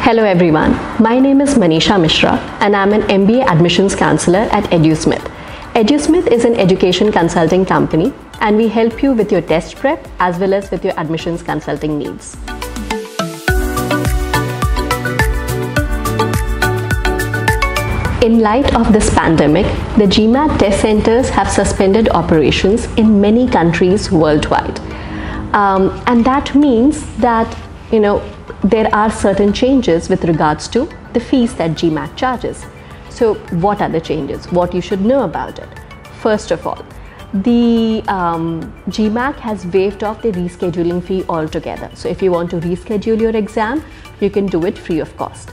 Hello everyone, my name is Manisha Mishra and I'm an MBA admissions counselor at EduSmith. EduSmith is an education consulting company and we help you with your test prep as well as with your admissions consulting needs. In light of this pandemic, the GMAT test centers have suspended operations in many countries worldwide. And that means that, there are certain changes with regards to the fees that GMAT charges. So what are the changes? What you should know about it? First of all, the GMAT has waived off the rescheduling fee altogether. So if you want to reschedule your exam, you can do it free of cost.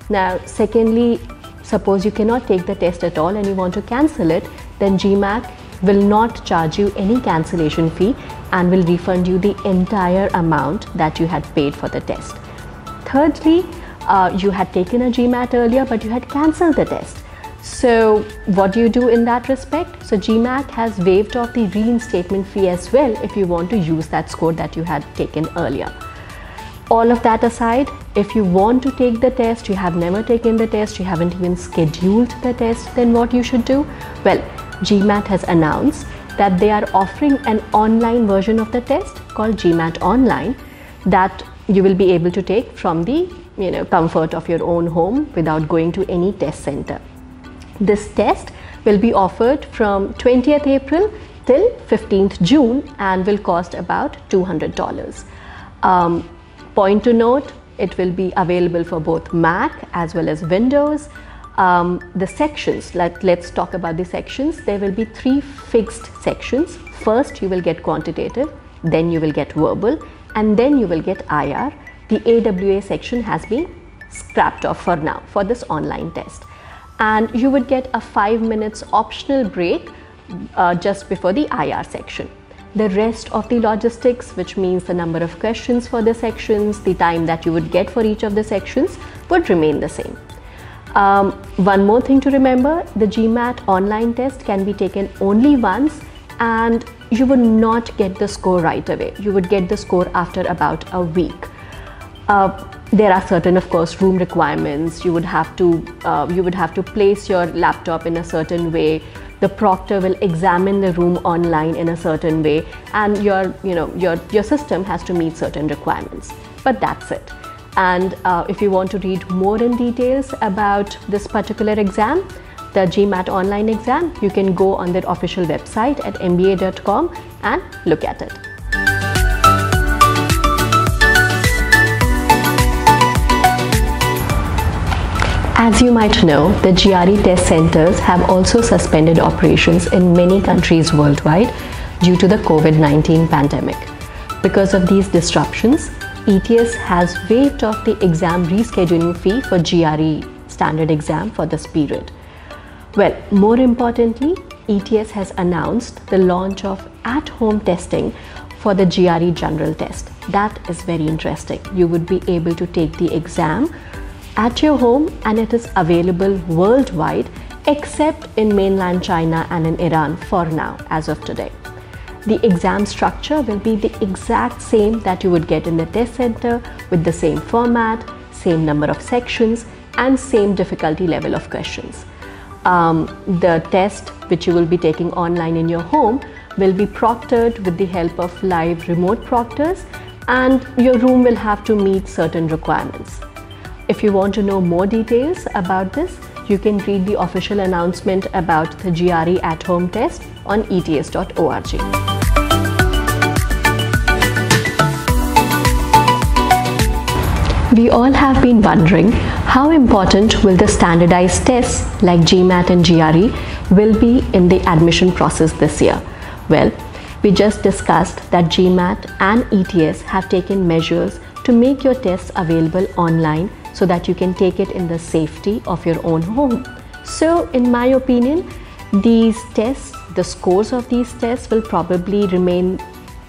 Now, secondly, suppose you cannot take the test at all and you want to cancel it, then GMAT will not charge you any cancellation fee and will refund you the entire amount that you had paid for the test. Thirdly, you had taken a GMAT earlier but you had cancelled the test. So what do you do in that respect? So GMAT has waived off the reinstatement fee as well if you want to use that score that you had taken earlier. All of that aside, if you want to take the test, you have never taken the test, you haven't even scheduled the test, then what you should do? Well, GMAT has announced that they are offering an online version of the test called GMAT Online that you will be able to take from the comfort of your own home without going to any test center. This test will be offered from 20th April till 15th June and will cost about $200. Point to note, it will be available for both Mac as well as Windows. The sections, let's talk about the sections. There will be 3 fixed sections. First, you will get quantitative, then you will get verbal, and then you will get IR. The AWA section has been scrapped off for now for this online test. And you would get a 5 minutes optional break just before the IR section. The rest of the logistics, which means the number of questions for the sections, the time that you would get for each of the sections, would remain the same. One more thing to remember, the GMAT online test can be taken only once and you would not get the score right away. You would get the score after about a week. There are certain, of course, room requirements. You would have to place your laptop in a certain way. The proctor will examine the room online in a certain way, and your system has to meet certain requirements. But that's it. And if you want to read more in details about this particular exam, the GMAT online exam, you can go on their official website at mba.com and look at it. As you might know, the GRE test centers have also suspended operations in many countries worldwide due to the COVID-19 pandemic. Because of these disruptions, ETS has waived off the exam rescheduling fee for GRE standard exam for this period. Well, more importantly, ETS has announced the launch of at-home testing for the GRE general test. That is very interesting. You would be able to take the exam at your home and it is available worldwide except in mainland China and in Iran for now, as of today. The exam structure will be the exact same that you would get in the test center with the same format, same number of sections and same difficulty level of questions. The test which you will be taking online in your home will be proctored with the help of live remote proctors and your room will have to meet certain requirements. If you want to know more details about this, you can read the official announcement about the GRE at-home test on ets.org. We all have been wondering how important will the standardized tests like GMAT and GRE will be in the admission process this year. Well, we just discussed that GMAT and ETS have taken measures to make your tests available online so that you can take it in the safety of your own home. So in my opinion, these tests, the scores of these tests will probably remain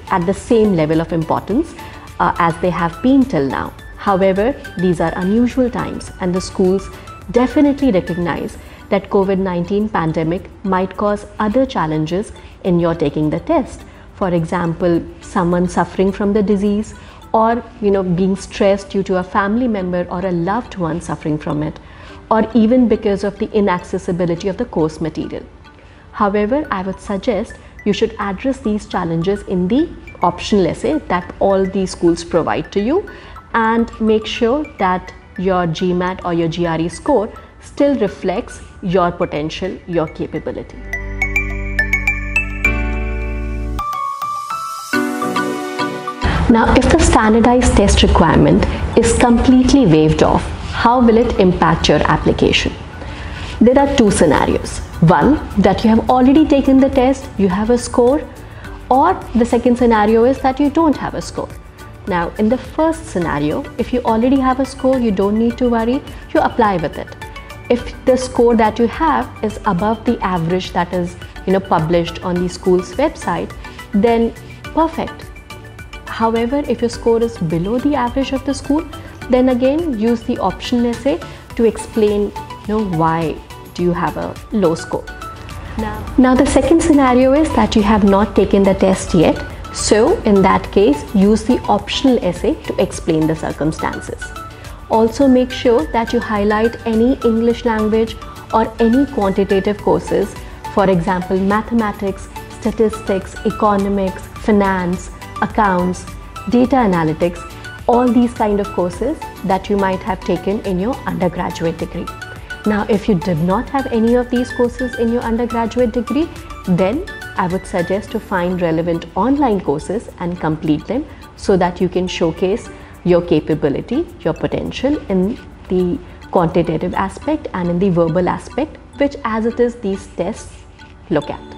at the same level of importance as they have been till now. However, these are unusual times and the schools definitely recognize that COVID-19 pandemic might cause other challenges in your taking the test. For example, someone suffering from the disease or being stressed due to a family member or a loved one suffering from it, or even because of the inaccessibility of the course material. However, I would suggest you should address these challenges in the optional essay that all these schools provide to you, and make sure that your GMAT or your GRE score still reflects your potential, your capability. Now, if the standardized test requirement is completely waived off, how will it impact your application? There are two scenarios. One, that you have already taken the test, you have a score, or the second scenario is that you don't have a score. Now, in the first scenario, if you already have a score, you don't need to worry, you apply with it. If the score that you have is above the average that is published on the school's website, then perfect. However, if your score is below the average of the school, then again use the optional essay to explain why do you have a low score. Now the second scenario is that you have not taken the test yet. So in that case, use the optional essay to explain the circumstances. Also make sure that you highlight any English language or any quantitative courses, for example, mathematics, statistics, economics, finance, accounts, data analytics, all these kind of courses that you might have taken in your undergraduate degree. Now, if you did not have any of these courses in your undergraduate degree, then I would suggest to find relevant online courses and complete them so that you can showcase your capability, your potential in the quantitative aspect and in the verbal aspect, which as it is these tests look at.